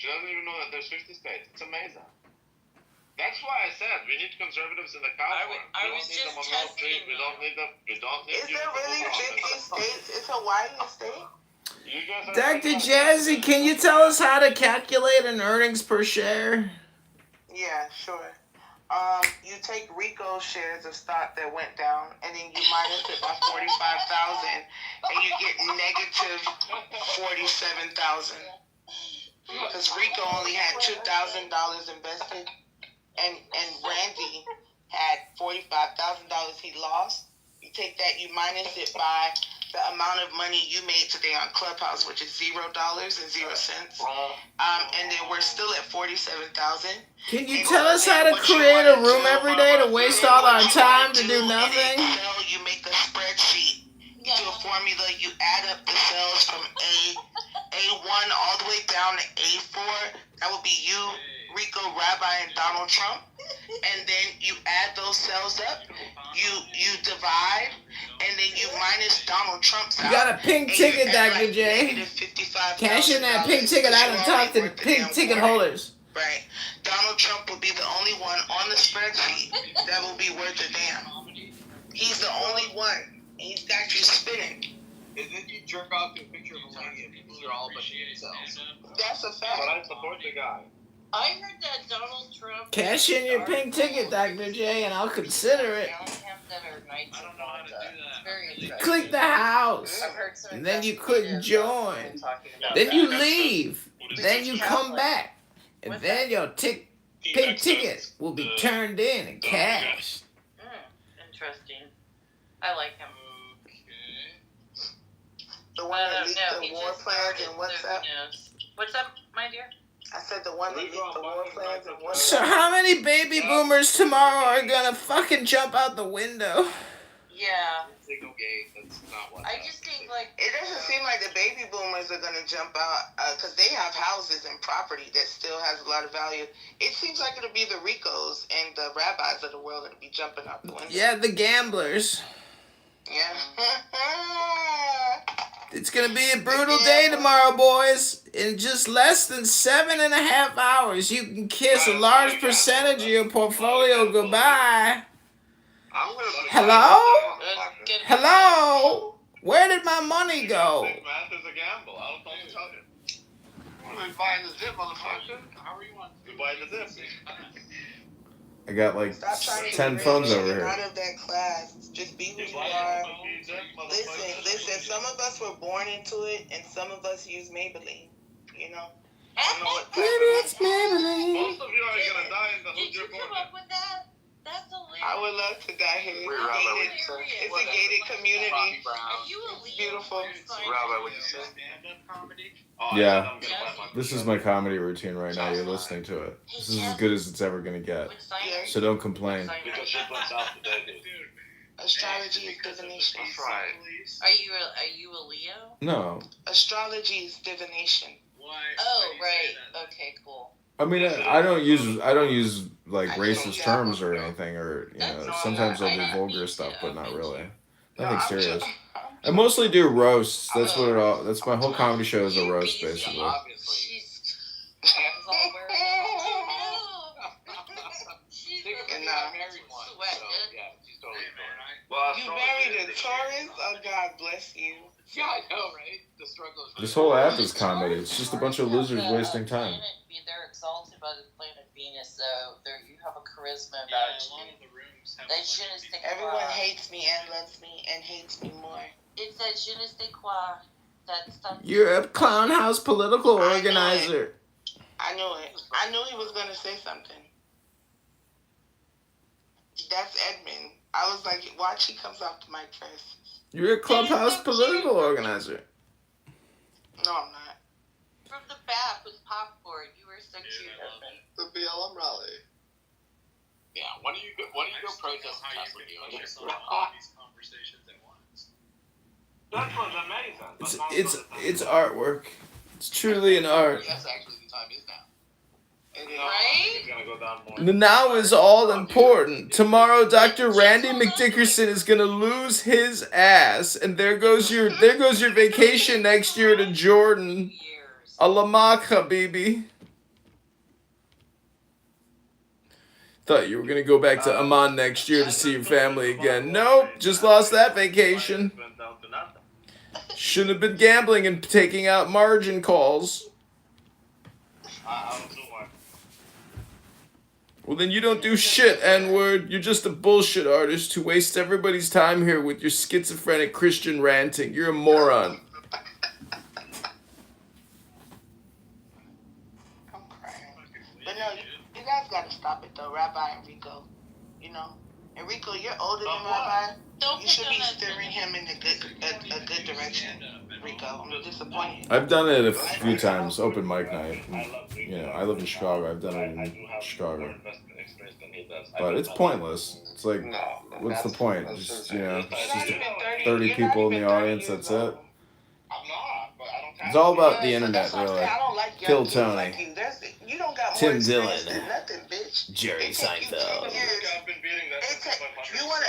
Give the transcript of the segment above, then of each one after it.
She doesn't even know that there's 50 states. It's amazing. That's why I said we need conservatives in the cow farm. I was just testing. We don't need Is there really 50 states? Is Hawaii a state? Dr. Jazzy, can you tell us how to calculate an earnings per share? Yeah, sure. You take Rico's shares of stock that went down, and then you minus it by 45,000, and you get negative 47,000. Because Rico only had $2,000 invested, and Randy had $45,000 he lost. You take that, you minus it by the amount of money you made today on Clubhouse, which is $0.00. And then we're still at 47,000. Can you tell us how to create a room every day to waste all our time to do nothing? In Excel, you make a spreadsheet. You do a formula, you add up the cells from A1 all the way down to A4. That would be you, Rico, Rabbi, and Donald Trump. And then you add those cells up, you divide, and then you minus Donald Trump's out. You got a pink ticket, Dr. J. Cash in that pink ticket. I done talked to the pink ticket holders. Right. Donald Trump will be the only one on the spreadsheet that will be worth a damn. He's the only one. He's got you spinning. And then you jerk off to a picture of Melania. People are all but themselves. That's a fact. But I support the guy. I heard that Donald Trump. Cash in your pink ticket, Dr. J, and I'll consider it. I don't know how to do that. It's very interesting. Click the house. I've heard some And then you click join. Then you leave. Then you come back. And then your pink ticket will be turned in and cashed. Interesting. I like him. The one that leaked the war plans and WhatsApp. What's up, my dear? I said the one that leaked the war plans and WhatsApp. So how many baby boomers tomorrow are gonna fucking jump out the window? Yeah. Signal gate. That's not what. I just think like it doesn't seem like the baby boomers are gonna jump out because they have houses and property that still has a lot of value. It seems like it'll be the Ricos and the rabbis of the world that'll be jumping out the window. Yeah, the gamblers. Yeah. It's gonna be a brutal day tomorrow, boys. In just less than 7.5 hours, you can kiss a large percentage of your portfolio goodbye. Hello? Hello? Where did my money go? Math is a gamble. I don't know what to tell you. We're buying the zip, motherfucker. How are you on? You're buying the zip. I got like 10 phones over here. Out of that class. Just be who you are. Listen. Some of us were born into it, and some of us use Maybelline. You know. Maybe it's Maybelline. Most of you are gonna die in the hood you're born in. Come up with that? That's hilarious. I would love to die here. It's a gated community. Are you a It's beautiful. Rabbi, would you say? Yeah. This is my comedy routine right now. You're listening to it. This is as good as it's ever gonna get. So don't complain. Because shit went south today, dude. Astrology is divination. That's right. Are you a Leo? No. Astrology is divination. Oh, right. Okay, cool. I mean, I don't use like racist terms or anything, or sometimes I'll do vulgar stuff, but not really. Nothing serious. I mostly do roasts. That's what it all. That's my whole comedy show is a roast, basically. You married a Taurus? Oh, God bless you. Yeah, I know, right? The struggle is. This whole app is comedy. It's just a bunch of losers wasting time. They're exalted by the planet Venus, so you have a charisma about you. That je ne sais quoi. Everyone hates me and loves me and hates me more. It's that je ne sais quoi. That's something. You're a clown house political organizer. I knew it. I knew he was going to say something. That's Edmund. I was like, watch, he comes off the mic first. You're a clubhouse political organizer. No, I'm not. From the back with popcorn, you were so cute, Edmund. The BLM rally. Yeah, when do you go protest Tesla dealers? All these conversations at once. That was amazing. It's artwork. It's truly an art. Yes, actually, the time is now. Right? It's gonna go down more. The now is all important. Tomorrow, Dr. Randy McDickerson is gonna lose his ass, and there goes your vacation next year to Jordan. Alamak, Habibi. Thought you were gonna go back to Amman next year to see your family again. Nope, just lost that vacation. Went down to nothing. Shouldn't have been gambling and taking out margin calls. I don't do one. Well, then you don't do shit, N-word. You're just a bullshit artist who wastes everybody's time here with your schizophrenic Christian ranting. You're a moron. I'm crying. But no, you guys gotta stop it though, Rabbi Enrico. You know, Enrico, you're older than Rabbi. Don't You pick should on be that. steering him in a good direction, Rico. I'm disappointed. I've done it a few times, open mic night. You know, I live in Chicago. I've done it in Chicago. But it's pointless. It's like, what's the point? Just, you know, it's just 30 people in the audience, that's it. I'm not, but I don't have It's all about Yeah, the so internet, that's why I say really. I don't like young Kill kids Tony. like you. You don't got Tim more experience Dillon. than nothing, bitch. Jerry It take you 10 Seinfeld. years. I've been beating that It since take, my you wanna,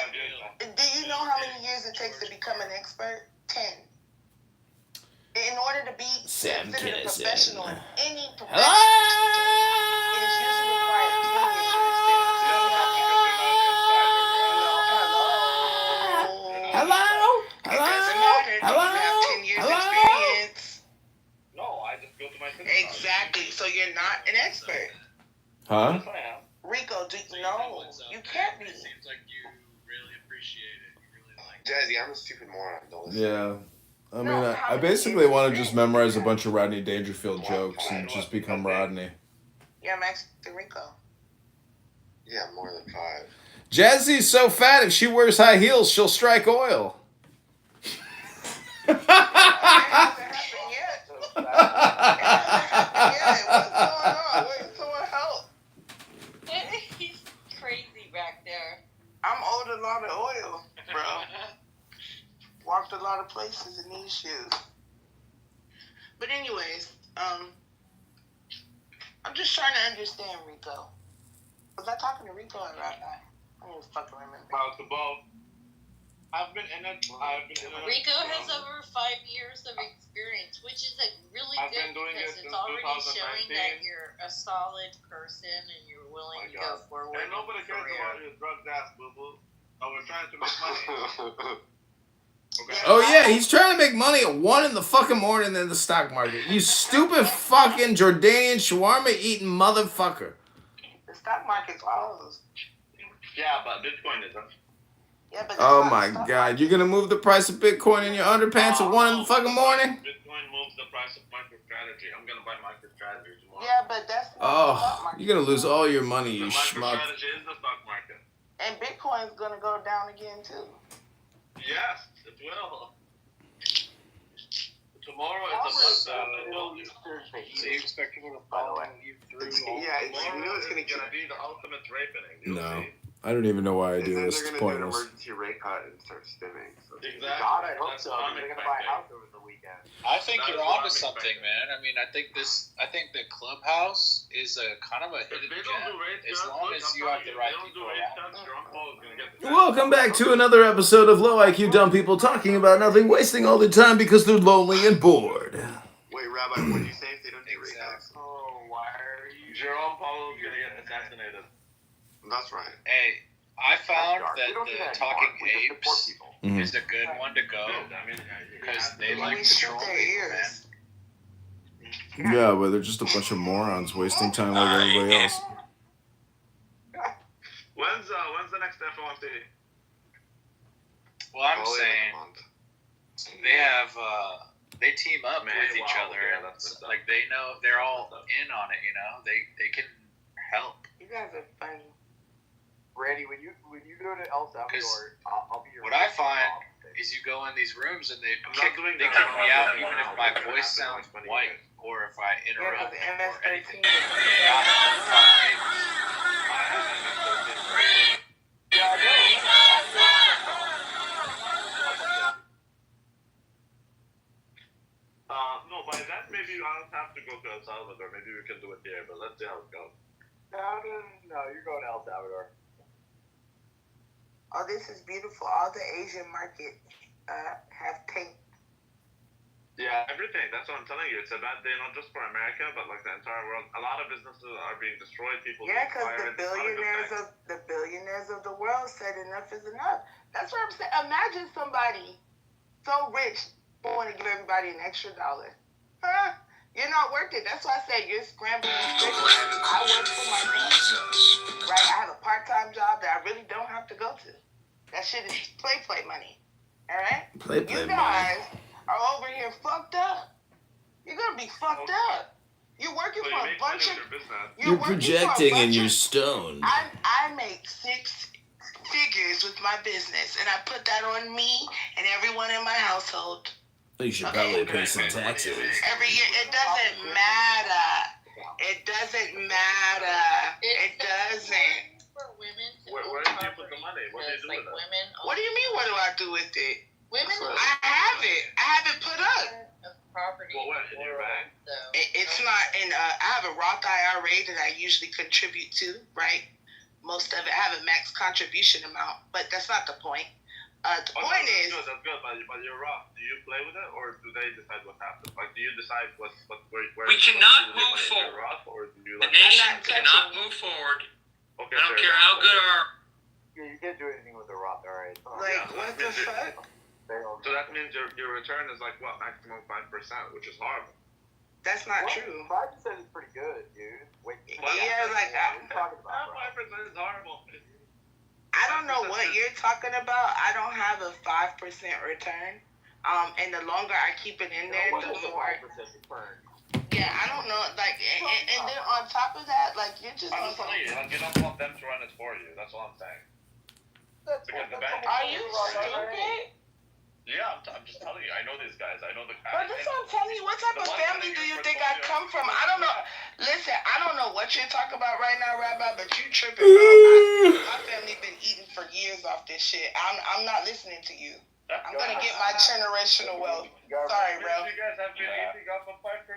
do you know how many years it takes to become an expert? 10. In order to be Sam considered a Kinison. professional in any profession, Hello? it is usually required 10 years of experience. Yeah, because you're not inside. Hello? It doesn't matter. You have 10 years experience. No, I just go to my synagogue. Exactly. So you're not an expert. Huh? Yes, I am. Rico, no, you can't be. Seems like you really appreciate it. You really like Jazzy, I'm a stupid moron. Don't listen. Yeah. I mean, No, how I many basically years want to is just it? memorize a bunch of Rodney Dangerfield jokes and just become Rodney. Yeah, Max to Rico. Yeah, more than 5. Jazzy's so fat, if she wears high heels, she'll strike oil. It hasn't happened yet. It hasn't happened yet. What's going on? Wait, someone help. He's crazy back there. I'm owed a lot of oil, bro. Walked a lot of places in these shoes. But anyways, I'm just trying to understand Rico. Was I talking to Rico or Rabbi? I don't even fucking remember. About the boat. I've been in it. Rico has over 5 years of experience, which is really I've good been doing because it it's since already showing 2019. that you're a solid person and you're willing to go forward. And nobody cares about your drug ass, boo boo. Oh, we're trying to make money. Okay. Oh yeah, he's trying to make money at 1 in the fucking morning in the stock market. You stupid fucking Jordanian shawarma eating motherfucker. The stock market's closed. Yeah, but Bitcoin isn't. Yeah, but that's Oh not my the stock god, market. you're gonna move the price of Bitcoin in your underpants at 1 in the fucking morning? Bitcoin moves the price of MicroStrategy. I'm gonna buy MicroStrategy tomorrow. Yeah, but that's not the stock Oh, market. you're gonna lose all your money, The you schmuck. MicroStrategy is the stock market. And Bitcoin's gonna go down again too. Yes, it will. Tomorrow it's a month. So you expect people to follow you through all Tomorrow it's gonna be the ultimate rapening. You'll No. see. I don't even know why I do And then this. they're It's gonna do an pointless. emergency rate cut and start stimming. So Exactly. God, I hope That's so. what I'm They're gonna buy a expecting. house over the weekend. I think That you're is what onto I'm something, expecting. man. I mean, I think the Clubhouse is a kind of a If hidden they don't gem. do rate As cuts, long look, as I'm you telling have the you, right they don't do people rate around. cuts, Jerome Powell is gonna get the Welcome back to another episode of Low IQ Dumb People talking about nothing, wasting all their time because they're lonely and bored. Wait, Rabbi, what do you say if they don't do rate cuts? Oh, why are you? Jerome Powell is gonna get assassinated. That's right. Hey, I found That's dark. that We don't do the that Talking anymore. We just support Apes people. Mhm. is a good one to go Good. I mean, because they We like shut control their people, man. ears. Yeah, but they're just a bunch of morons wasting time like everybody else. When's the next FOMC? Well, I'm Probably in like a saying month. they have they team up Man, with each wow, other, yeah, and that's messed up. like they know they're all in on it. You know, they can help. You guys are funny. Randy, when you go to El Salvador, I'll be your. What I find is you go in these rooms and they I'm kick not doing they that. kick me out I'm even not if my doing that. voice sounds That's funny. white or if I Yeah, interrupt because them or anything. MS-13 is They got it from Talking Apes. Yeah, I know. No, by that maybe I'll have to go to El Salvador. Maybe we can do it here, but let's see how it goes. No, you're going to El Salvador. Oh, this is beautiful. All the Asian markets have pink. Yeah, everything. That's what I'm telling you. It's a bad day, not just for America, but like the entire world. A lot of businesses are being destroyed. People Yeah, being because fired. It's not a good thing. the billionaires of the world said enough is enough. That's what I'm saying. Imagine somebody so rich want to give everybody an extra $1. Huh? You're not worth it. That's why I say you're scrambling. I work for myself, right? I have a part-time job that I really don't have to go to. That shit is play money. All right? Play You money. guys are over here fucked up. You're gonna be fucked up. You're working for a bunch of. You're projecting and you're stoned. I make 6 figures with my business, and I put that on me and everyone in my household. You should probably pay some taxes. Every year, it doesn't matter. It doesn't matter. It doesn't. For women to Where own do you put property, the money? What do you do because, with it? women What do you mean? What do I do with it? Women I have it. I have it put up. of property. Well, what, in your bank? So, It's not in. I have a Roth IRA that I usually contribute to. Right. Most of it. I have a max contribution amount, but that's not the point. The point is. That's good. But you're Roth. Do you play with it, or do they decide what happens? Like, do you decide where We cannot what move you do with your money? forward. Roth, or do you The like? nation I'm not cannot touching- move forward. Okay, I don't fair care enough. how good our. Yeah, you can't do anything with the Roth IRA. It's not- Like, what the fuck? So that means your return is like what, maximum 5%, which is horrible. That's not true. 5% is pretty good, dude. Wait, Yeah, like, what are you talking about, bro? 5% is horrible. I don't know what you're talking about. I don't have a 5% return. And the longer I keep it in there, What the is a more. 5% return? Yeah, I don't know. Like, and then on top of that, like, you're just. I'm just telling you, like, you don't want them to run it for you. That's all I'm saying. Because the bank. Are you stupid? Yeah, I'm just telling you. I know these guys. I know the. But that's what I'm telling you. What type of family do you think I come from? I don't know. Listen, I don't know what you're talking about right now, Rabbi, but you tripping. My family been eating for years off this shit. I'm not listening to you. I'm gonna get my generational wealth. Sorry, bro. You guys have been eating off of 5%.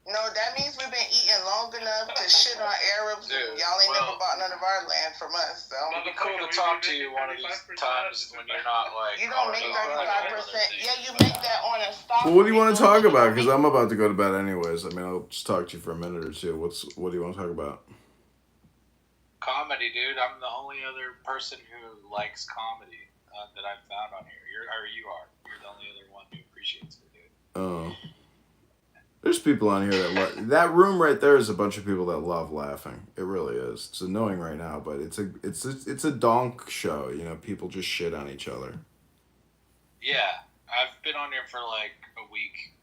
No, that means we've been eating long enough to shit on Arabs. Dude, Y'all ain't never well, bought none of our land from us. So It'd be cool to talk to you one of these times when you're not like. you don't make already 35%. Yeah, you make that on a stock. Well, what do you want to talk about? Because I'm about to go to bed anyways. I mean, I'll just talk to you for a minute or two. What do you want to talk about? Comedy, dude. I'm the only other person who likes comedy that I've found on here. You are. You're the only other one who appreciates it, dude. Oh, there's people on here that that room right there is a bunch of people that love laughing. It really is. It's annoying right now, but it's a donk show. You know, people just shit on each other. Yeah, I've been on here for like a week,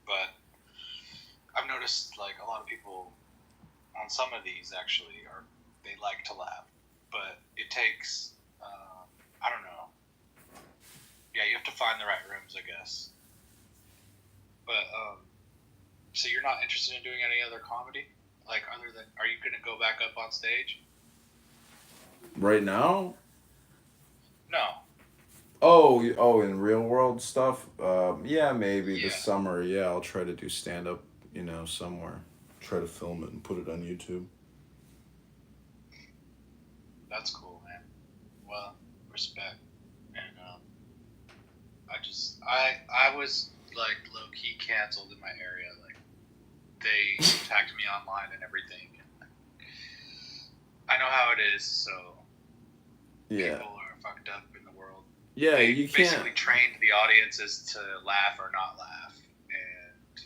but I've noticed like a lot of people on some of these actually they like to laugh, but it takes I don't know. Yeah, you have to find the right rooms, I guess. But so you're not interested in doing any other comedy, like other than? Are you gonna go back up on stage? Right now? No. Oh, in real world stuff? Yeah, maybe this Yeah. summer. Yeah, I'll try to do stand up. You know, somewhere. Try to film it and put it on YouTube. That's cool, man. Well, respect. And I was like low key canceled in my area. Like they attacked me online and everything. And, I know how it is. So Yeah. people are fucked up in the world. Yeah, They you basically can't. trained the audiences to laugh or not laugh, and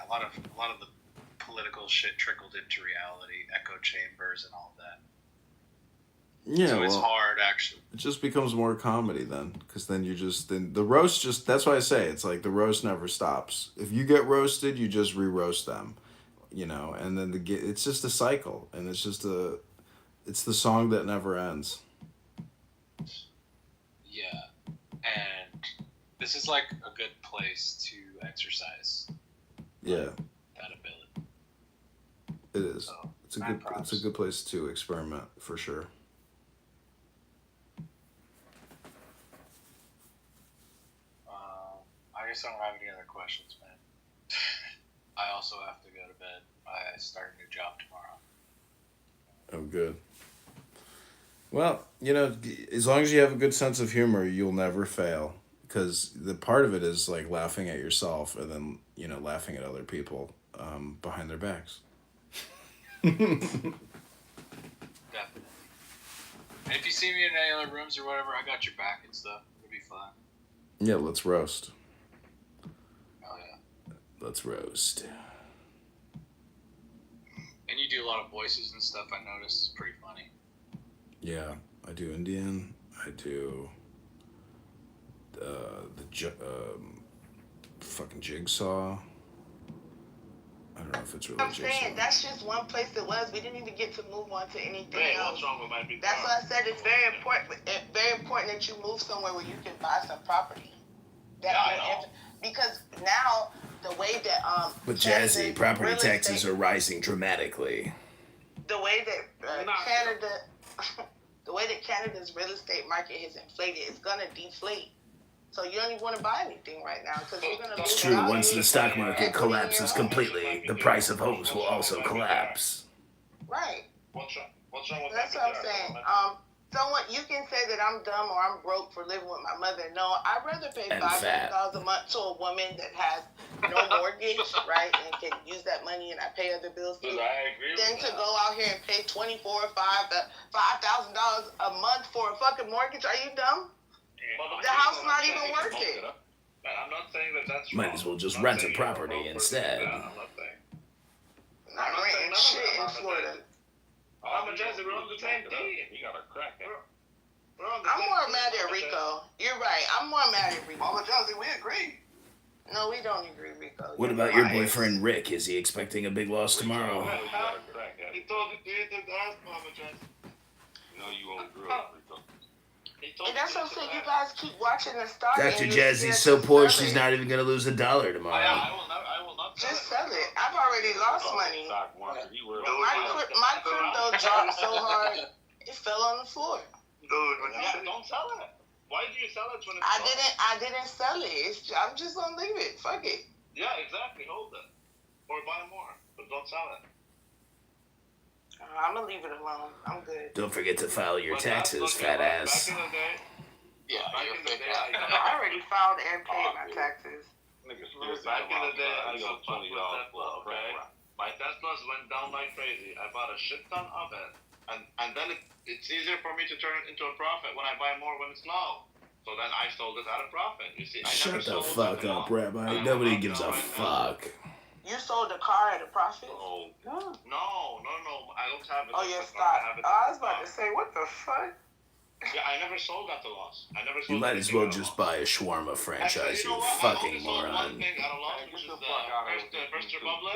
a lot of the political shit trickled into reality, echo chambers, and all of that. Yeah, So it's well, hard, actually. it just becomes more comedy then, because then the roast just, that's why I say it's like the roast never stops. If you get roasted, you just re-roast them, you know, and then it's just a cycle, and it's the song that never ends. Yeah, and this is like a good place to exercise Yeah, that ability. it is. So, It's a mad good props. place to experiment for sure. I guess I don't have any other questions, man. I also have to go to bed. I start a new job tomorrow. Oh, good. Well, you know, as long as you have a good sense of humor, you'll never fail. because the part of it is like laughing at yourself and then laughing at other people behind their backs. Definitely. And if you see me in any other rooms or whatever, I got your back and stuff. It'll be fun. Yeah, let's roast. Oh yeah. Let's roast. And you do a lot of voices and stuff. I noticed. It's pretty funny. Yeah, I do Indian. I do fucking Jigsaw. I don't know if it's really I'm Jigsaw. saying that's just one place it was. We didn't even get to move on to anything Hey, else. what's wrong with my big That's car? why I said it's very important. Very important that you move somewhere where you can buy some property. I know. Because now the way that With Jazzy, Canada's property real taxes estate- are rising dramatically. the way that Not Canada, the way that Canada's real estate market has inflated, it's gonna deflate. So you don't even want to buy anything right now because you're gonna. It's lose true. value. Once the stock market collapses completely, the price of homes will also collapse. Right. What's wrong with That's my what I'm big saying. car? Someone you can say that I'm dumb or I'm broke for living with my mother. No, I'd rather pay And $500 a month to a woman that has no mortgage, right, and can use that money and I pay other bills too, Dude, I agree than with to that. go out here and pay $5,000 a month for a fucking mortgage. Are you dumb? The house not even worth it. I'm not saying that that's Might wrong. as well just I'm not rent a saying you're property wrong for instead. doing that. I'm not saying. Not renting shit in Florida. I'm a Jazzy, we're on the same team. You got a crack. I'm more mad at Rico. You're right. I'm more mad at Rico. Mama Jazzy, we agree. No, we don't agree, Rico. What about your boyfriend Rick? Is he expecting a big loss tomorrow? He told you to ask Mama Jazzy. No, you won't grow up, Rico. And that's what I'm saying. You guys keep watching the stock. Dr. and you're Jazzy's scared so to poor sell she's it. not even gonna lose $1 tomorrow. I will not Just sell it. I've already lost money. My crypto dropped so hard, it fell on the floor. Dude, don't sell it. Why do you sell it when it's I didn't sell it. I'm just gonna leave it. Fuck it. Yeah, exactly. Hold it. Or buy more. But don't sell it. I'm gonna leave it alone. I'm good. Don't forget to file your But taxes, that's fat okay. ass. Back in the day, back in the day, I already filed and paid my taxes. back in the day, I got $20 Tesla, okay? My Teslas went down like crazy. I bought a shit ton of it. And then it's easier for me to turn it into a profit when I buy more when it's low. So then I sold it at a profit. You see, I never Shut the sold fuck it up, at all. Rabbi. Nobody gives a fuck. You sold the car at a profit? Oh, no. I don't have it. Oh, your I stock. have it I was about to say, what the fuck? Yeah, I never sold at a loss. You might as well just buy a shawarma franchise, you fucking moron. Thing at a loss, which is First Republic.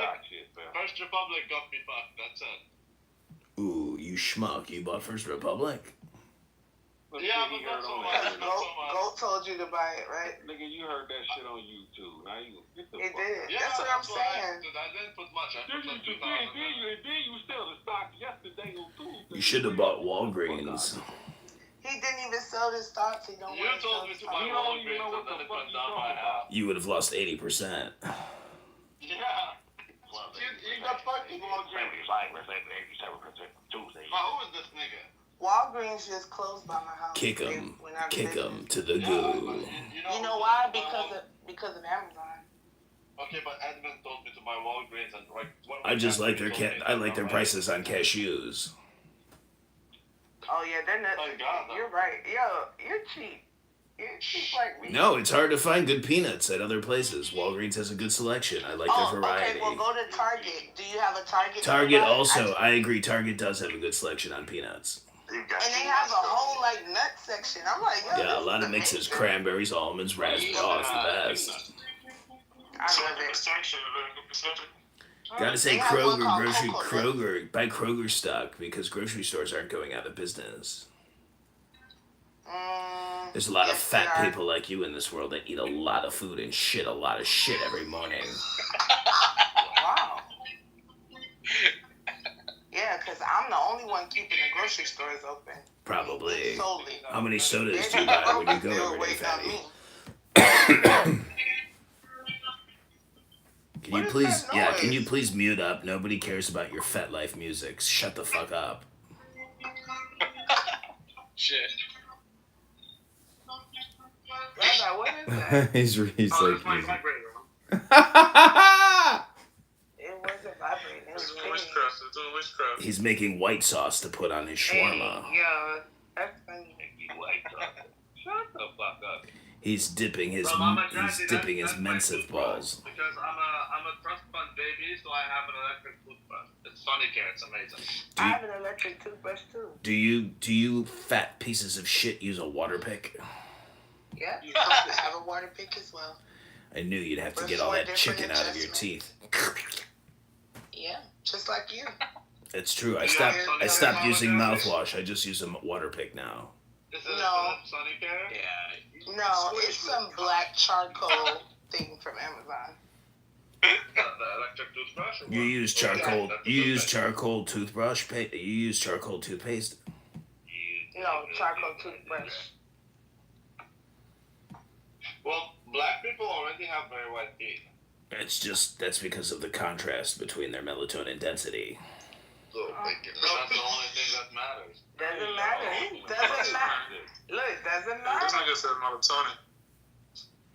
First Republic got me fucked. That's it. Ooh, you schmuck. You bought First Republic? Yeah, but not so much. Goat told you to buy it, right? Nigga, you heard that shit on YouTube. Now you get the It fuck did. Yeah, That's what I'm saying. I didn't put much. I Then put like you 2,000. you sell the stock yesterday on Tuesday. You should have bought Walgreens. He didn't even sell his stocks. He don't You want to told sell me his to buy You stocks. don't even know what the fuck you talking about. You would have lost 80%. Yeah. You got fucking Walgreens. Tuesday. But who is this nigga? Walgreens just closed by my house. Kick They 'em. went out of Kick business. 'em to the Yeah, goo. but You know why? Because of Amazon. Okay, but Edmund told me to buy Walgreens and like. I just like their I like their prices on cashews. Oh yeah, they're nuts. Thank God, though. You're right. Yo, you're cheap. You're cheap like me. No, it's hard to find good peanuts at other places. Walgreens has a good selection. I like their variety. Okay. Well, go to Target. Do you have a Target? Target nearby? also, I agree, Target does have a good selection on peanuts. And they have a whole like nut section. I'm like, yo, Yeah, a this lot is of mixes, amazing. cranberries, almonds, raspberries. Oh, it's the best. I love it. Gotta say They have one Kroger, called Kroger, buy Kroger stock because grocery stores aren't going out of business. There's a lot of yes, they fat are. people like you in this world that eat a lot of food and shit a lot of shit every morning. Wow. Yeah, because I'm the only one keeping the grocery stores open. Probably. Solely. How many sodas do you buy when you go They're every day, waiting on fatty? me. Can What you is please, that yeah, can noise? you please mute up? Nobody cares about your Fet Life music. Shut the fuck up. Shit. Rabbi, what is that? he's Oh, like, it's my vibrator. It wasn't vibrating. It was It's doing ringing. witchcraft. It's doing witchcraft. he's making white sauce to put on his shawarma. Hey, yo, that's funny. Shut the fuck up. He's dipping his mensive balls. Because I'm a trust fund baby, so I have an electric toothbrush. It's Sonicare. It's amazing. I have an electric toothbrush too. Do you fat pieces of shit use a water pick? Yeah, you have a water pick as well. I knew you'd have to get all that chicken out of your teeth. Yeah, just like you. It's true. I stopped using mouthwash. I just use a water pick now. Is it No. Sonicare? Yeah. No, it's some black charcoal thing from Amazon. The electric toothbrush? Or You what? use charcoal. You use charcoal toothbrush. You use charcoal toothpaste. No, charcoal toothbrush. Well, black people already have very white teeth. That's because of the contrast between their melatonin density. So that's the only thing that matters. Doesn't matter. Doesn't matter. Look, doesn't matter. nigga said melatonin.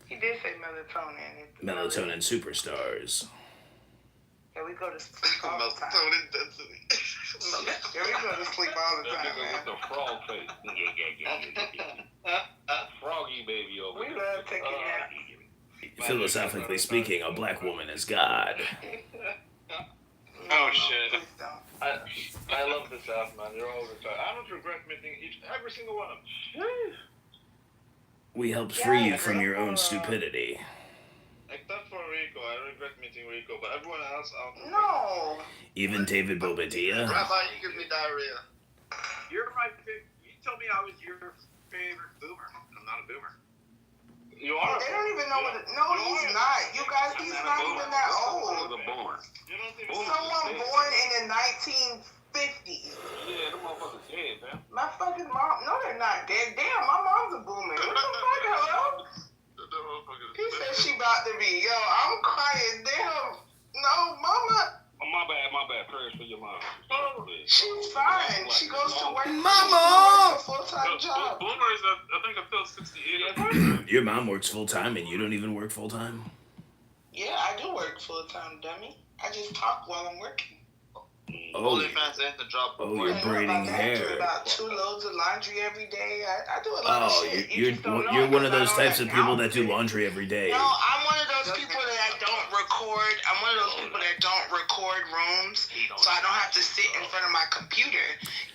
He did say melatonin. It's Melatonin superstars. Yeah, we go to sleep all the time. Melatonin density. Yeah, we go to sleep all the That time, nigga with man. the frog face. Froggy baby over We here. love taking naps. Philosophically speaking, a black woman is God. Oh, shit. Please don't. I love this app, man. You're all retired. I don't regret meeting every single one of them. We help free you from your own stupidity. Except for Rico. I regret meeting Rico, but everyone else out there. No. Even David Bobadilla. Rabbi, you give me diarrhea. You're my favorite. You told me I was your favorite boomer. I'm not a boomer. You are. They don't even know what it, no, he's not. You guys, he's not even that He's old. a boomer. You don't even Someone born in the 1950s. Yeah, them motherfuckers dead, man. My fucking mom, no, they're not dead. Damn, my mom's a boomer. What the fuck, hello? He said she about to be. Yo, I'm crying. Damn. No, mama. Oh, my bad. Prayers for your mom. She's fine. She goes to work. Mama! She works a full-time job. Boomers, I think until 68. Your mom works full time and you don't even work full time? Yeah, I do work full-time, dummy. I just talk while I'm working. Oh, OnlyFans ain't the job. oh, you're braiding I do hair. about 2 loads of laundry every day. I do a lot of Oh, shit. you're just don't know you're one of because those I don't types of have people that do outfit. laundry every day. No, I'm one of those people that I don't record. I'm one of those people that don't record rooms, so I don't have to sit in front of my computer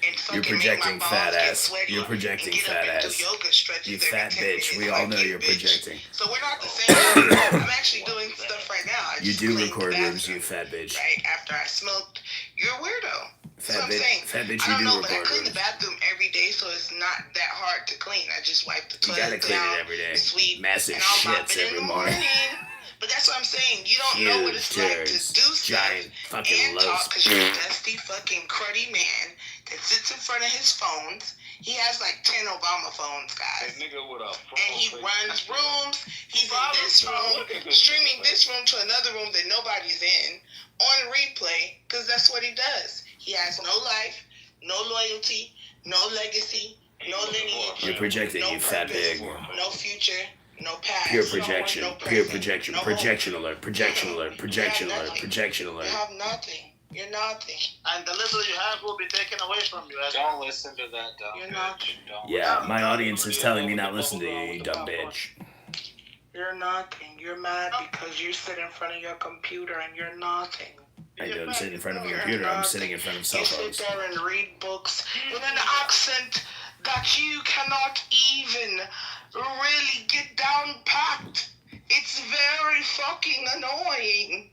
and You're fucking projecting make my fat balls get ass. sweaty You're projecting and get fat up and ass. do yoga stretches You every fat 10 bitch. minutes We all like know you, you're bitch. projecting. So we're not the same. I'm actually doing stuff right now. I You just do cleaned record the rooms, you bathroom, fat bitch. right after I smoked. You're a weirdo. That's what I'm saying. Fat bitch, I you don't do know, but I record clean the rooms. bathroom every day, so it's not that hard to clean. I just wipe the You toilet gotta clean down, it every day. sweep, Massive and I'll mop shits it in every the morning. But that's what I'm saying. You don't know what Huge it's like to turds. do stuff Giant fucking and talk loads. because you're a dusty fucking cruddy man that sits in front of his phones. He has like 10 Obama phones, That guys. nigga with a frog And he face. runs rooms. He's in this room, streaming this room to another room that nobody's in on replay because that's what he does. He has no life, no loyalty, no legacy, no lineage, You're projecting, no you fat purpose, pig. no future, no past. Pure projection. no Pure present, projection. no Projection alert. Projection alert. Projection alert. Projection You alert. have nothing. You're nothing. And the little you have will be taken away from you. Don't listen to that dumb You're not- bitch. Don't Yeah, my audience is telling me not listen to you, you dumb bitch. You're nothing. You're mad because you sit in front of your computer and you're nothing. I don't sit in front of a You're computer, I'm nothing. sitting in front of You cell sit phones. there and read books in an accent that you cannot even really get down packed. It's very fucking annoying.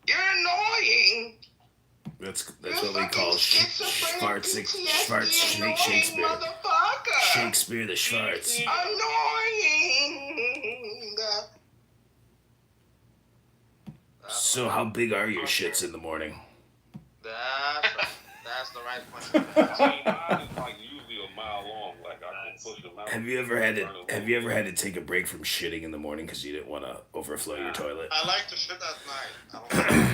You're annoying. That's You're what we fucking call schizophrenic Schwartz PTSD annoying Shakespeare. motherfucker. Shakespeare the Schwartz. Annoying. So how big are your shits in the morning? That's the right question. See, mine is like usually a mile long. Like I can push them out. Have you ever had to take a break from shitting in the morning because you didn't want to overflow your toilet? I like to shit at night.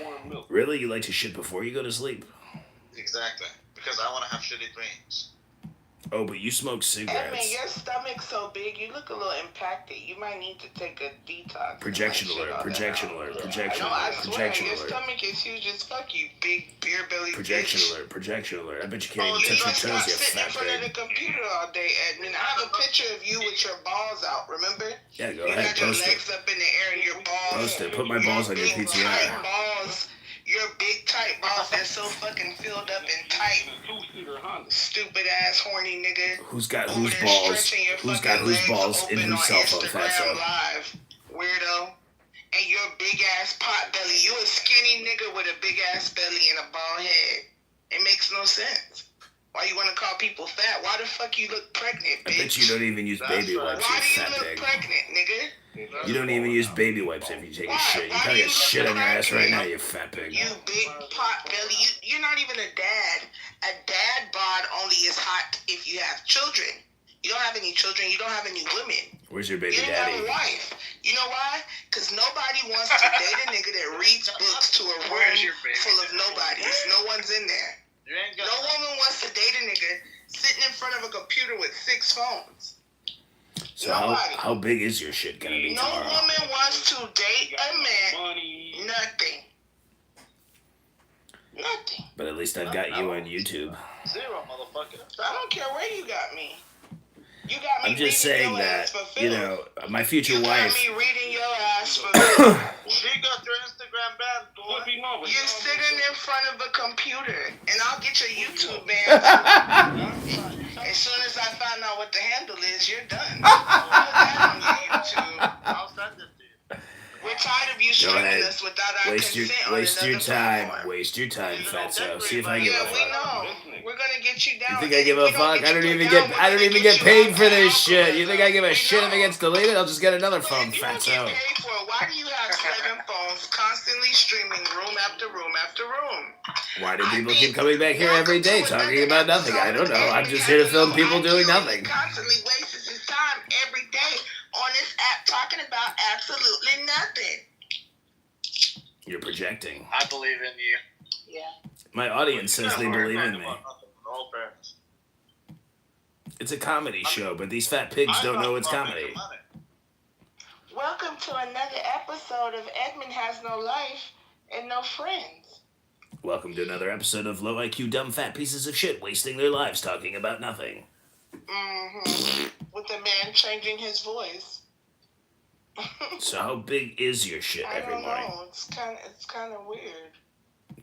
Warm milk. Really? You like to shit before you go to sleep? Exactly. Because I want to have shitty dreams. Oh, but you smoke Edmund, cigarettes. your stomach's so big, you look a little impacted. You might need to take a detox. Projection alert, projection alert, projection alert, projection your alert. stomach is huge as fuck, you big beer belly Projection bitch. alert, projection alert. I bet you can't Oh, even you touch your must toes, not you sit in fat front of the pig. computer all day, Edmund. I have a picture of you with your balls out, remember? Yeah, go You ahead, got your post it. legs up in the air and your balls. Post it. Put my balls on your big, PTR. tight balls. Your big tight balls that's so fucking filled up and tight. Stupid ass horny nigga. Who's got Over whose there balls? stretching your Who's got fucking whose legs balls in open whose on cell phone, Instagram fatso? Live, weirdo. And your big ass pot belly. You a skinny nigga with a big ass belly and a bald head. It makes no sense. Why you want to call people fat? Why the fuck you look pregnant, bitch? I bet you don't even use baby wipes, Why you do you fat look pig. pregnant, nigga? You don't even use baby wipes if you take a shit. You probably got shit on your ass right now, you fat pig. You big pot belly. You're not even a dad. A dad bod only is hot if you have children. You don't have any children. You don't have any women. Where's your baby You don't daddy? have a wife. You know why? Because nobody wants to date a nigga that reads books to a room full of nobodies. No one's in there. No woman wants to date a nigga sitting in front of a computer with 6 phones. So how big is your shit gonna be tomorrow? No woman wants to date a man. Nothing. Nothing. But at least I've got you on YouTube. Zero, motherfucker. I don't care where you got me. You got me. I'm just saying that, you know, my future you wife. got me reading your ass for Phil. She got your Instagram banned, boy. You're sitting in front of a computer, and I'll get your YouTube banned. As soon as I find out what the handle is, you're done. Put that on your YouTube. I'll send it to you. We're tired of you Go streaming ahead. us without our Waste consent your on waste another your time. platform. Waste your time, fatso. See if I give a Yeah, we fuck. know. We're gonna get you down. You think And I give if a we don't fuck? get I don't you even down, get we're I don't gonna even get get you paid out for of this shit. You alcoholism. think I give a We shit if it know. gets deleted? I'll just get another phone, You don't fatso. get paid for it. Why do you have 7 phones constantly streaming room after room after room? Why do people keep coming back here every day talking about nothing? I don't know. I'm just here to film people doing nothing. He constantly wastes his time every day on this app talking about absolutely nothing. You're projecting. I believe in you. Yeah. My audience says they believe in me. All fairness. It's a comedy show, but these fat pigs don't know it's comedy. Welcome to another episode of Edmund Has No Life and No Friends. Welcome to another episode of Low IQ Dumb Fat Pieces of Shit wasting their lives talking about nothing. Mm-hmm. With the man changing his voice. So how big is your shit I every don't morning? know. It's kind of weird.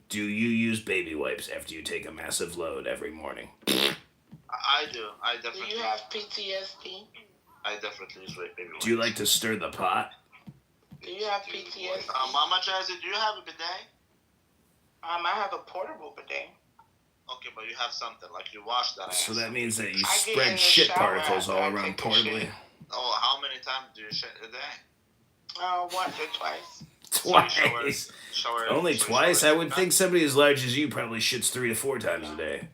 Do you use baby wipes after you take a massive load every morning? I do. I Do definitely. you have PTSD? I definitely use baby wipes. Do you like to stir the pot? Do you have PTSD? Mama Jazzy, do you have a bidet? I have a portable bidet. Okay, but you have something like you wash that ass. So that means that you I get in spread the shit shower particles all after I around take a portably. shit. Oh, how many times do you shit a day? Once or twice. Twice. Shower. Only twice? I would think somebody as large as you probably shits 3 to 4 times a day.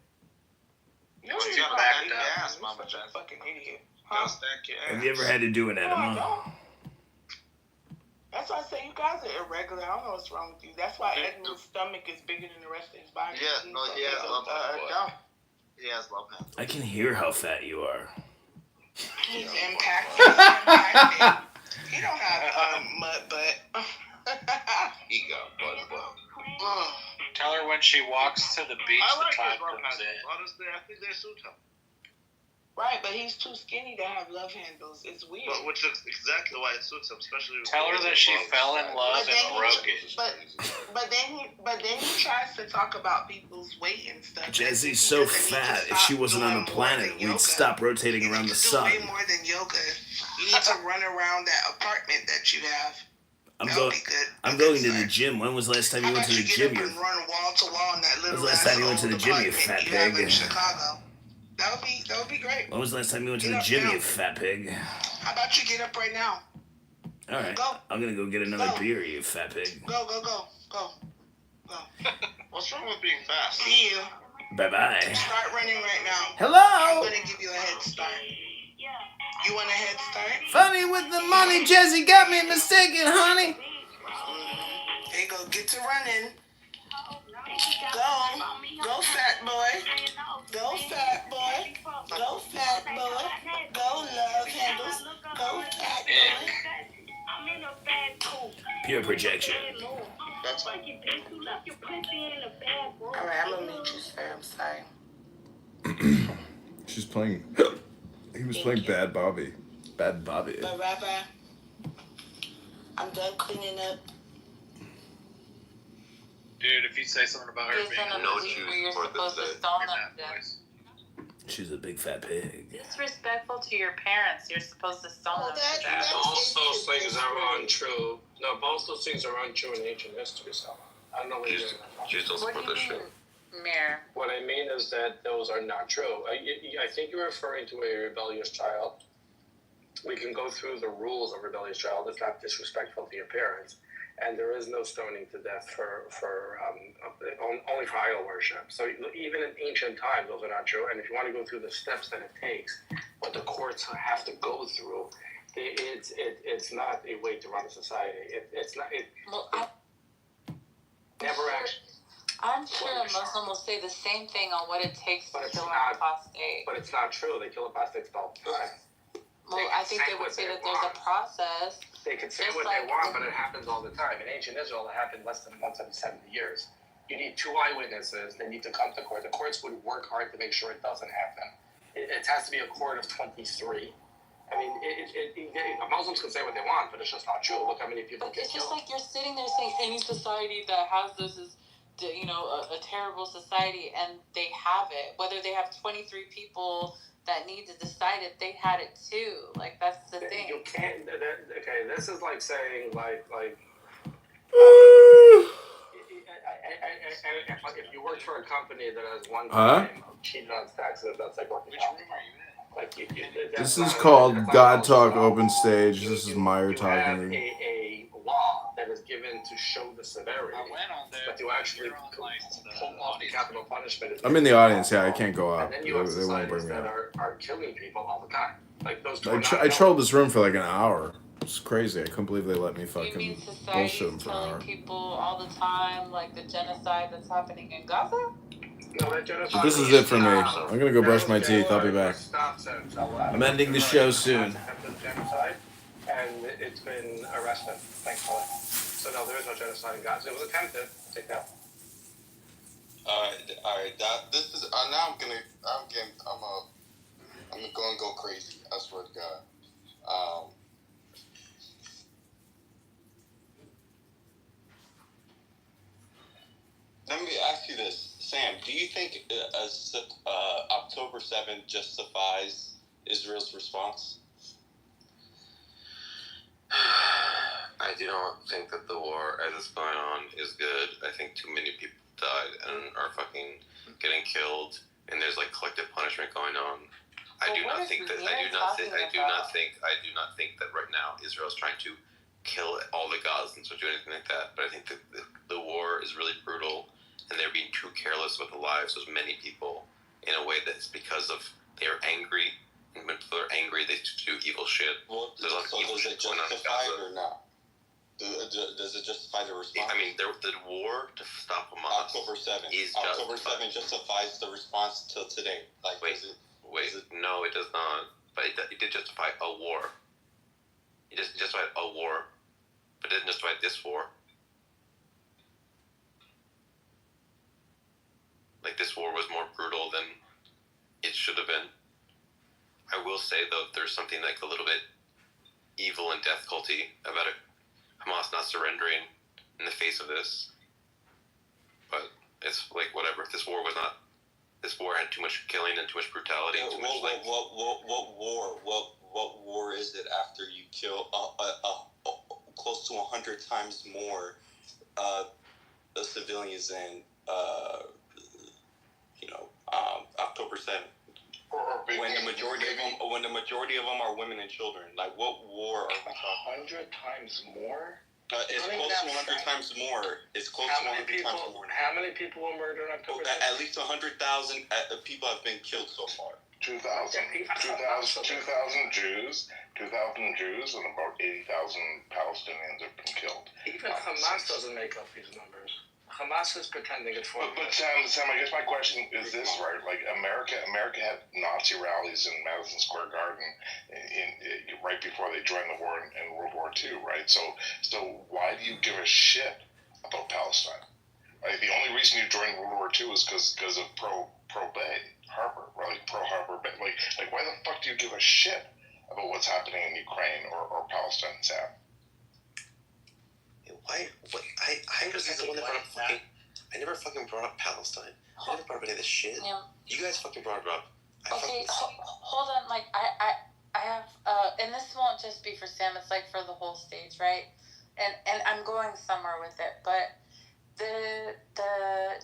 You're Well, you fucking gotta back idiot. your ass, You're Mama such a Jazzy. fucking idiot. Gotta stack your ass. Have you ever had to do an No, I enema? don't. That's why I say you guys are irregular. I don't know what's wrong with you. That's why Edmund's stomach is bigger than the rest of his body. Yeah, no, he has love handles. dumb. He has love handles. I can hear how fat you are. He's impacted. He don't have mud butt. Ego, but. Tell her when she walks to the beach, I like the time his love comes handles. in. Honestly, I think they suit him. Right, but he's too skinny to have love handles. It's weird. But which is exactly why it suits him, especially. With Tell her that she fell in love But then and broke it. But then he tries to talk about people's weight and stuff. Jazzy's He so doesn't need to fat, if stop she wasn't on doing the more planet, than we'd yoga. stop rotating You around need the to sun. do way more than yoga. You need to run around that apartment that you have. I'm That going. would be good. I'm going to the gym. When was the last time How you went about to you the get gym? up and run wall to wall in that little When's the last ass time you went to the old gym, you apartment fat you have pig? in Chicago? That would be great. When was the last time you went to Get the up gym, now. you fat pig? How about you get up right now? All right. Go. I'm gonna go get another Go. beer, you fat pig. Go. What's wrong with being fast? See you. Bye bye. Start running right now. I'm Hello. gonna give you a head start. You want a head start? Funny with the money, Jesse got me mistaken, honey. There you go. Get to running. Go, fat boy. Go, fat boy. Go fat boy. Go love handles. Go fat boy. Pure projection. That's all right, I'm gonna mute you, sir. I'm sorry. She's playing. He was playing Bad Bobby. Bad Bobby. But Rabbi, I'm done cleaning up. Dude, if you say something about her being no Jews for the She's a big fat pig. disrespectful to your parents. You're supposed to stone them to death. Both those things are untrue. No, both those things are untrue in ancient history, so I don't know what you're doing. She's just What do for the you show. mean, Mayor? What I mean is that those are not true. I think you're referring to a rebellious child. We can go through the rules of rebellious child. It's not disrespectful to your parents. And there is no stoning to death for only for idol worship. So even in ancient times, those are not true. And if you want to go through the steps that it takes, what the courts have to go through, it's not a way to run a society. Never actually. I'm sure a Muslim will say the same thing on what it takes to kill an apostate. But it's not true. They kill apostates all the time. Well, I think they would say that there's a process. They can say what they want, but it happens all the time. In ancient Israel, it happened less than once every 70 years. You need 2 eyewitnesses. They need to come to court. The courts would work hard to make sure it doesn't happen. It has to be a court of 23. I mean, Muslims can say what they want, but it's just not true. Look how many people But get it's just killed. like you're sitting there saying any society that has this is, you know, a terrible society, and they have it. Whether they have 23 people that need to decide it, they had it too. Like, that's the thing. You can't. Okay, this is like saying if you work for a company that has one time cheated on taxes, that's like working. Which room are you in? Like This is called God Talk Open Stage. This is Meyer you have talking. a law that is given to show the severity, I went on there. but to actually pull off the capital punishment. I'm in the audience. Yeah, I can't go up. And then They you have won't societies bring me that up. are killing people all the time. Like those. I trolled this room for like an hour. It's crazy. I couldn't believe they let me You fucking mean bullshit society's them for an killing hour. people all the time, like the genocide that's happening in Gaza? No, that genocide. But this is it for me. I'm gonna go brush my teeth. I'll be back. I'm ending the show soon. Genocide, and it's been arrested, thankfully. So no, there is no genocide in Gaza. It was attempted. Take that. All right. This is now. I'm gonna go and go crazy. I swear to God. Let me ask you this, Sam. Do you think October 7th justifies Israel's response? I do not think that the war as it's going on is good. I think too many people died and are fucking getting killed, and there's like collective punishment going on. I do not think that right now Israel's trying to kill all the Gazans or do anything like that. But I think that the war is really brutal, and they're being too careless with the lives of many people in a way that's because of they're angry. And when people are angry, they do evil shit. Well, There's a lot of evil does shit it going on in justify Gaza. it or not? Does it justify the response? I mean, the war to stop Hamas October 7th. is October justified. 7th justifies the response till today. Like, No, it does not. But it did justify a war. It just justified a war, but it didn't justify this war. Like, this war was more brutal than it should have been. I will say, though, there's something like a little bit evil and death culty about Hamas not surrendering in the face of this. But it's like, whatever. This war had too much killing and too much brutality and too much like... What war is it after you kill close to 100 times more civilians than October 7th? When the majority of them are women and children, like what war are we talking? 100 times more. It's close to 100 times more. It's close to 100 times more. How many people were murdered on October 7th? At least 100,000 people have been killed so far. 2,000 Jews, and about 80,000 Palestinians have been killed. Even Hamas doesn't make up these numbers. Hamas is pretending it's for. But Sam, I guess my question is this, right? Like America had Nazi rallies in Madison Square Garden in right before they joined the war in World War II, right? So why do you give a shit about Palestine? Like the only reason you joined World War II is because of pro Bay Harbor, right? Like pro Harbor Bay. Like why the fuck do you give a shit about what's happening in Ukraine or Palestine, Sam? Why? What? I was the one that brought up fucking. I never fucking brought up Palestine. I never brought up any of this shit. Yeah. You guys fucking brought it up. Okay, hold on. Like I have and this won't just be for Sam. It's like for the whole stage, right? And I'm going somewhere with it, but the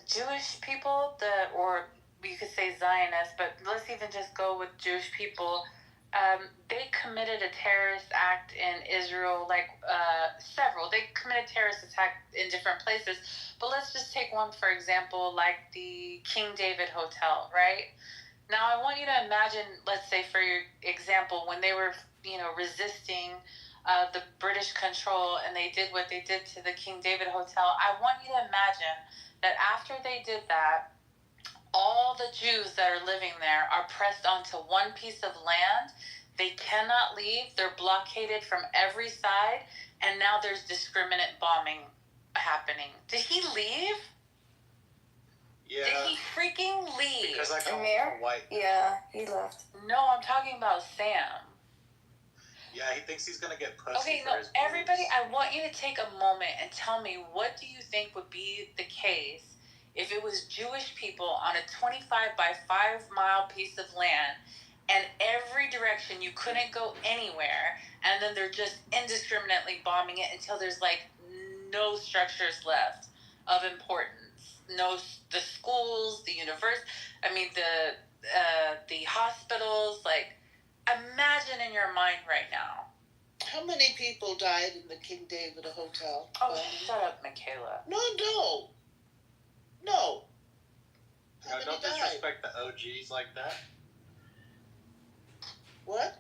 Jewish people, or you could say Zionists, but let's even just go with Jewish people. They committed a terrorist act in Israel, several. They committed terrorist attack in different places. But let's just take one, for example, like the King David Hotel, right? Now, I want you to imagine, let's say, for your example, when they were, resisting the British control and they did what they did to the King David Hotel. I want you to imagine that after they did that, all the Jews that are living there are pressed onto one piece of land. They cannot leave. They're blockaded from every side. And now there's discriminate bombing happening. Did he leave? Yeah. Did he freaking leave? Because I come Mayor? from white. Yeah, he left. No, I'm talking about Sam. Yeah, he thinks he's gonna get pussy. Okay, for no, his everybody, beliefs. I want you to take a moment and tell me, what do you think would be the case if it was Jewish people on a 25 by 5 mile piece of land, and every direction you couldn't go anywhere, and then they're just indiscriminately bombing it until there's no structures left of importance? The schools, the university, the hospitals, imagine in your mind right now. How many people died in the King David Hotel? Oh, shut up, Michaela. No. How many Don't died? disrespect the OGs like that. What?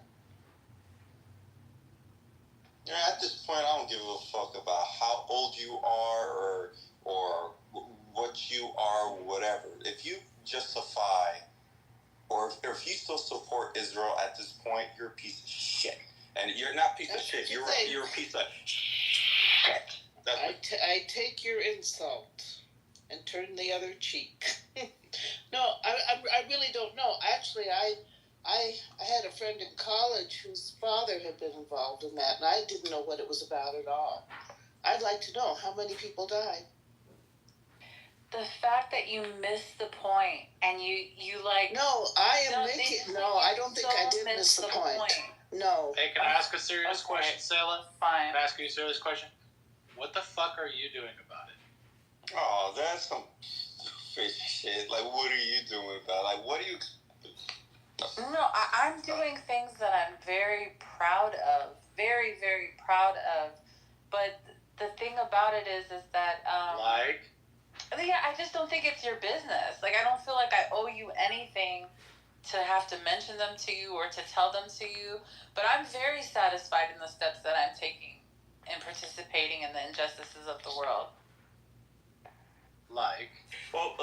Yeah, at this point, I don't give a fuck about how old you are or what you are, whatever. If you justify, or if you still support Israel at this point, you're a piece of shit. And you're not a piece of shit. You're a piece of shit. I take your insult and turn the other cheek. No, I really don't know. Actually, I had a friend in college whose father had been involved in that, and I didn't know what it was about at all. I'd like to know how many people died. The fact that you missed the point and you No, I don't think I did miss the point. No. Hey, can I ask a serious question, Selah? Fine. Can I ask you a serious question? What the fuck are you doing about it? Oh, that's some fish shit. Like, what are you doing about it? Like, what are you... No, I'm doing things that I'm very proud of. Very, very proud of. But the thing about it is that... Yeah, I just don't think it's your business. I don't feel like I owe you anything to have to mention them to you or to tell them to you. But I'm very satisfied in the steps that I'm taking in participating in the injustices of the world. Well,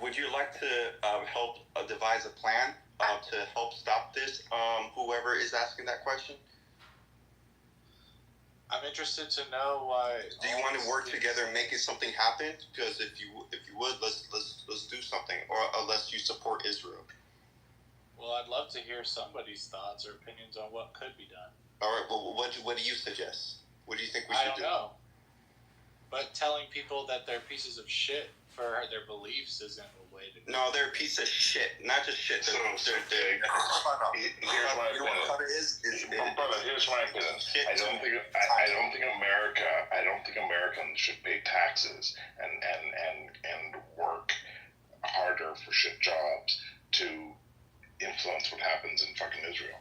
would you like to help devise a plan to help stop this? Whoever is asking that question? I'm interested to know why. Do you want to work together and make something happen? Because if you would, let's do something. Or unless you support Israel. Well, I'd love to hear somebody's thoughts or opinions on what could be done. All right. Well, what do you suggest? What do you think we should do? I don't know. But telling people that they're pieces of shit for their beliefs isn't a way to. No, they're a piece of shit. Not just shit. Here's my opinion. I don't think Americans should pay taxes and work harder for shit jobs to influence what happens in fucking Israel.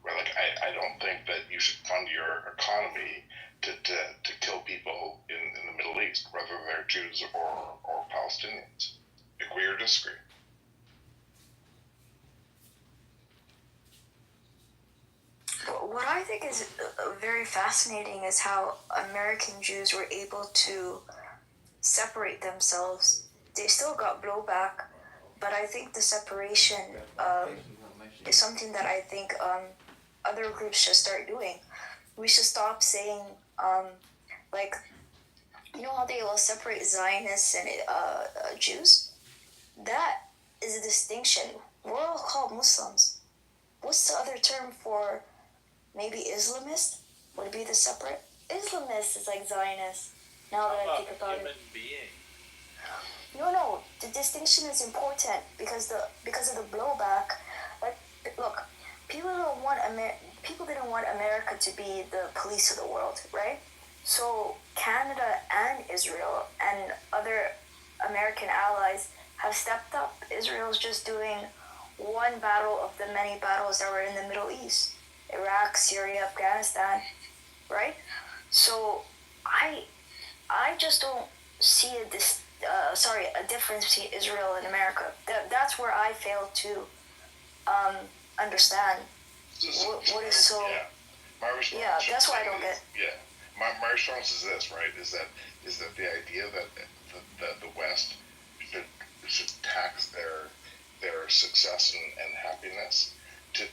Right? I don't think that you should fund your economy to kill people in the Middle East, whether they're Jews or Palestinians. Agree or disagree? What I think is very fascinating is how American Jews were able to separate themselves. They still got blowback, but I think the separation is something that I think other groups should start doing. We should stop saying like, you know how they will separate Zionists and Jews? That is a distinction. We're all called Muslims. What's the other term for maybe Islamist? Would it be the separate? Islamist is like Zionist. Now that I think about it. Human being. No. The distinction is important because of the blowback. Like, look, people didn't want America to be the police of the world, right? So Canada and Israel and other American allies have stepped up. Israel's just doing one battle of the many battles that were in the Middle East. Iraq, Syria, Afghanistan, right? So I just don't see a difference between Israel and America. That's where I fail to understand what is so. Yeah. My response. Yeah, that's why I don't get. Yeah. My response is this, right? Is that the idea that the West should tax their success and happiness to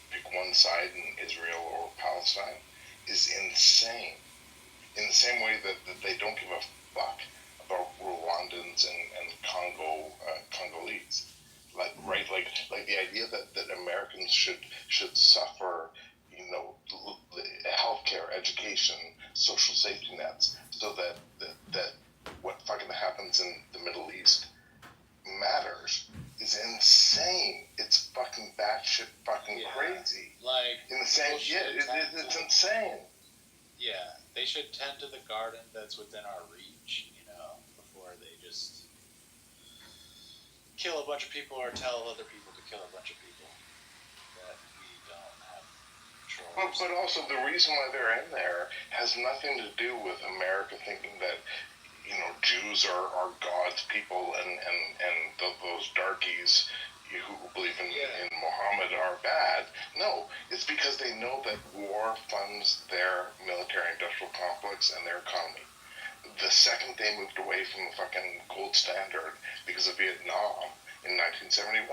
pick one side in Israel or Palestine is insane. In the same way that they don't give a fuck about Rwandans and Congolese. Like the idea that Americans should suffer, healthcare, education, social safety nets, so that what fucking happens in the Middle East matters is insane. It's fucking batshit fucking crazy. Like, in the same, it's insane. Yeah, they should tend to the garden that's within our reach, before they just kill a bunch of people or tell other people to kill a bunch of people that we don't have control. But also the reason why they're in there has nothing to do with America thinking that Jews are God's people and those darkies who believe in Muhammad are bad. No, it's because they know that war funds their military-industrial complex and their economy. The second they moved away from the fucking gold standard because of Vietnam in 1971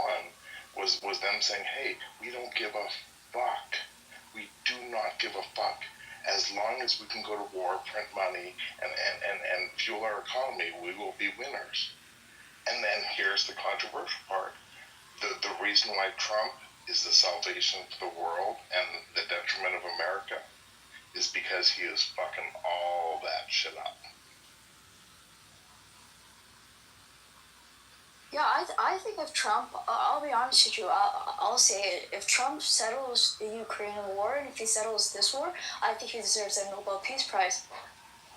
was them saying, hey, we don't give a fuck. We do not give a fuck. As long as we can go to war, print money, and fuel our economy, we will be winners. And then here's the controversial part. The reason why Trump is the salvation for the world and the detriment of America is because he is fucking all that shit up. Yeah, I think if Trump, I'll be honest with you, I'll say it. If Trump settles the Ukraine war and if he settles this war, I think he deserves a Nobel Peace Prize.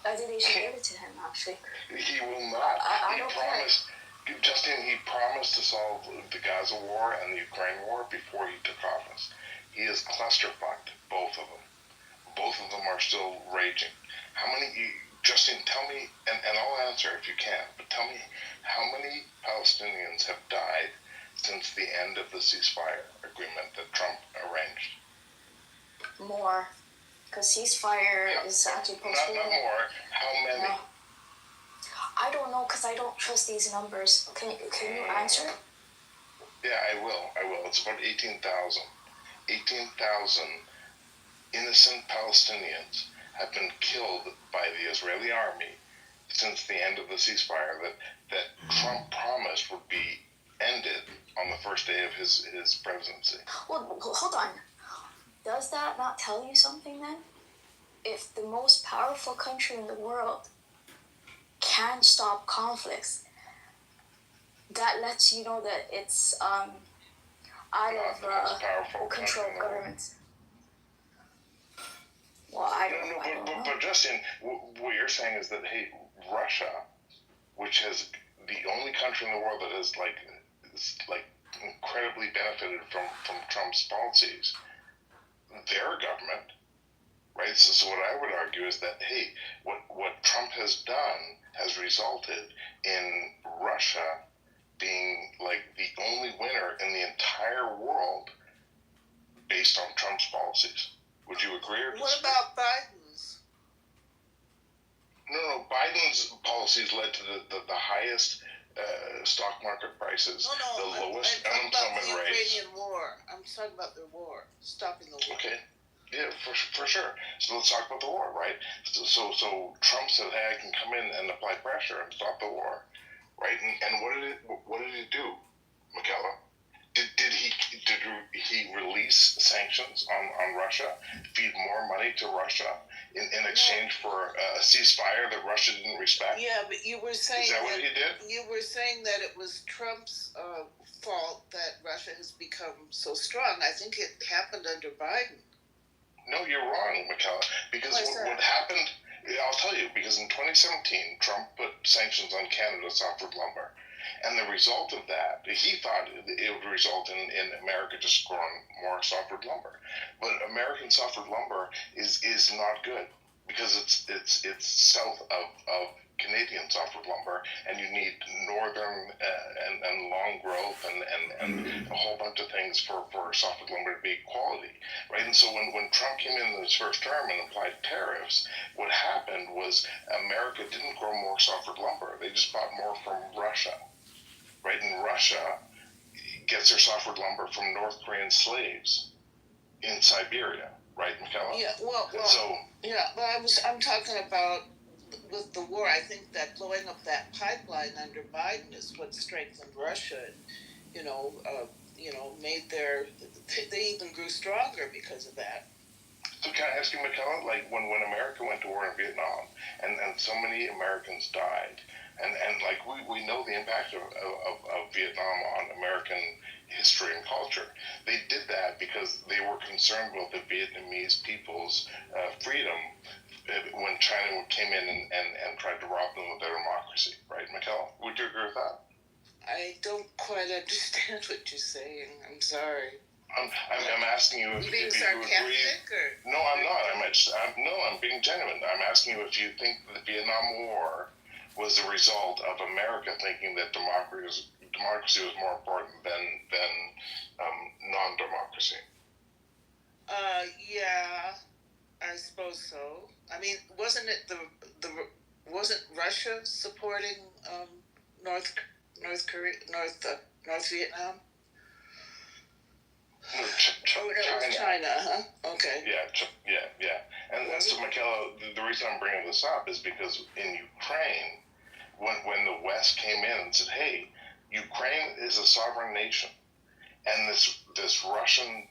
I think they should give it to him, actually. He will not. I don't promised. Justin, he promised to solve the Gaza war and the Ukraine war before he took office. He has clusterfucked both of them. Both of them are still raging. How many, Justin, tell me, and I'll answer if you can, but tell me how many Palestinians have died since the end of the ceasefire agreement that Trump arranged? More. Because ceasefire is actually postponed. Not more. How many? No. I don't know because I don't trust these numbers. Can you answer? Yeah, I will. It's about 18,000. 18,000 innocent Palestinians have been killed by the Israeli army since the end of the ceasefire that Trump promised would be ended on the first day of his presidency. Well, hold on. Does that not tell you something then? If the most powerful country in the world can't stop conflicts, that lets you know that it's out of control of governments. Well, I don't know. But Justin, what you're saying is that, hey, Russia, which has the only country in the world that has like incredibly benefited from Trump's policies, their government, right? So what I would argue is that, hey, what Trump has done has resulted in Russia being like the only winner in the entire world based on Trump's policies. Would you agree or disagree? What about Biden's? No, Biden's policies led to the highest stock market prices, the lowest I'm talking about unemployment the rates. Ukrainian war. I'm talking about the war, stopping the war. Okay. Yeah, for sure. So let's talk about the war, right? So Trump said, "Hey, I can come in and apply pressure and stop the war," right? And what did he do, McKellar? Did he release sanctions on Russia, feed more money to Russia in exchange for a ceasefire that Russia didn't respect? Yeah, but you were saying Is that what he did? You were saying that it was Trump's fault that Russia has become so strong. I think it happened under Biden. No, you're wrong, McKellar. Because what happened, I'll tell you, because in 2017, Trump put sanctions on Canada softwood lumber. And the result of that, he thought it would result in America just growing more softwood lumber. But American softwood lumber is not good because it's south of Canadian softwood lumber, and you need northern and long growth and a whole bunch of things for softwood lumber to be quality, right? And so when Trump came in his first term and applied tariffs, what happened was America didn't grow more softwood lumber; they just bought more from Russia. Right, and Russia gets their softwood lumber from North Korean slaves in Siberia, right, McKellar? Yeah, well, I'm talking about with the war. I think that blowing up that pipeline under Biden is what strengthened Russia. Made they even grew stronger because of that. So can I ask you, McKellar, like when America went to war in Vietnam and so many Americans died, and like we know the impact of Vietnam on American history and culture. They did that because they were concerned about the Vietnamese people's freedom when China came in and tried to rob them of their democracy, right, McKellar? Would you agree with that? I don't quite understand what you're saying. I'm sorry. I'm asking you if you agree. No, I'm not. I'm being genuine. I'm asking you if you think the Vietnam War was a result of America thinking that democracy was more important than non-democracy. Yeah, I suppose so. I mean, wasn't it wasn't Russia supporting North Vietnam? No, it was China, huh? Okay. Yeah. And so, McKellar, the reason I'm bringing this up is because in Ukraine, when the West came in and said, "Hey, Ukraine is a sovereign nation, and this Russian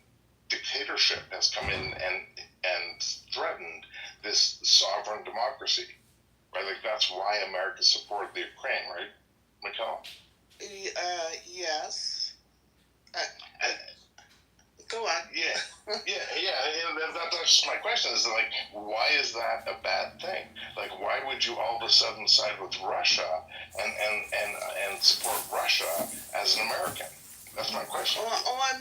dictatorship has come in and threatened this sovereign democracy," right? Like that's why America supported the Ukraine, right, McKellar? Yes. Go on. Yeah. That's just my question. Is like, why is that a bad thing? Like, why would you all of a sudden side with Russia and support Russia as an American? That's my question. I'm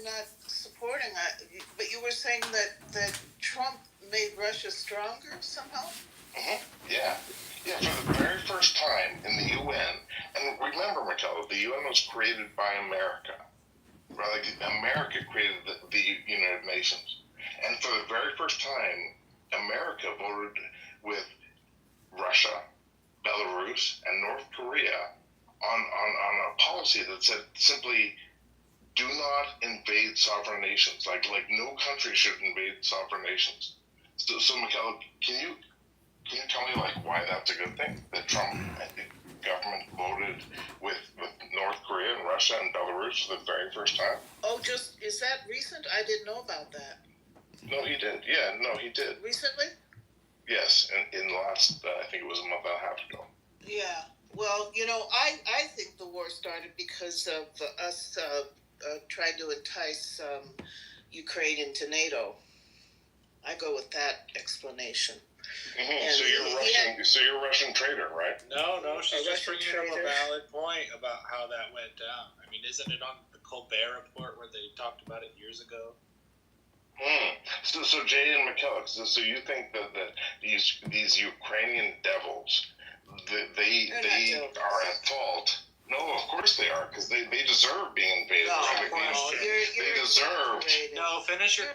not supporting that. But you were saying that Trump made Russia stronger somehow. Mm-hmm. Yeah. For the very first time in the UN, and remember, McKellar, the UN was created by America. Right, like America created the United Nations, and for the very first time, America voted with Russia, Belarus, and North Korea on a policy that said simply, do not invade sovereign nations. Like no country should invade sovereign nations. So McKellar, can you tell me like why that's a good thing that Trump government voted with North Korea and Russia and Belarus for the very first time? Oh, is that recent? I didn't know about that. No, he did. Yeah, no, he did. Recently? Yes, in the last, I think it was a month and a half ago. Yeah. Well, I think the war started because of us trying to entice Ukraine into NATO. I go with that explanation. Mm-hmm. So you're a Russian traitor, right? No, she's just bringing up a valid point about how that went down. I mean, isn't it on the Colbert Report where they talked about it years ago? So Jay and McKellar, so you think that these Ukrainian devils, they are at fault? No, of course they are, because they deserve being invaded. No, They deserve. No, finish your